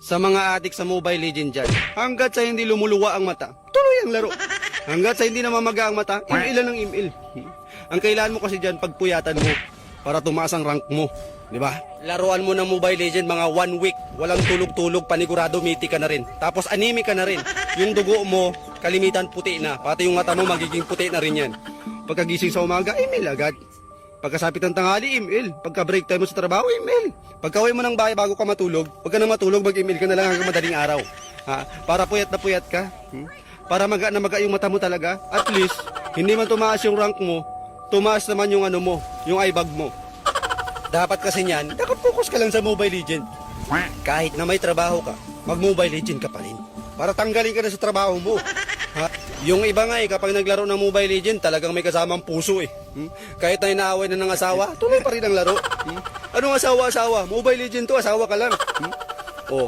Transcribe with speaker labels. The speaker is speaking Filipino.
Speaker 1: Sa mga adik sa Mobile Legends dyan, hanggat sa hindi lumuluwa ang mata, tuloy ang laro. Hanggat sa hindi namamaga ang mata, email ng email. Ang kailangan mo kasi dyan, pagpuyatan mo para tumaas ang rank mo. Di ba? Laruan mo ng Mobile Legends mga 1 week, walang tulog-tulog, panigurado, mythic ka na rin. Tapos anime ka na rin. Yung dugo mo, kalimitan puti na. Pati yung mata mo, magiging puti na rin yan. Pagkagising sa umaga, email agad. Pagkasapit ng tanghali, email. Pagka break time mo sa trabaho, email. Pagka-uwi mo ng bahay bago ka matulog, pag ka na matulog, mag-email ka na lang hanggang madaling araw. Ha? Para puyat na puyat ka. Para maga na maga yung mata mo talaga. At least, hindi man tumaas yung rank mo, tumaas naman yung ano mo, yung eyebag mo. Dapat kasi niyan, nakapokus ka lang sa Mobile Legend. Kahit na may trabaho ka, mag-Mobile Legend ka pa rin. Para tanggalin ka na sa trabaho mo. Ha? Yung iba nga kapag naglaro ng Mobile Legend, talagang may kasamang puso . Kahit na inaaway na ng asawa, tuloy pa rin ang laro. Anong asawa-asawa? Mobile Legend to, asawa ka lang.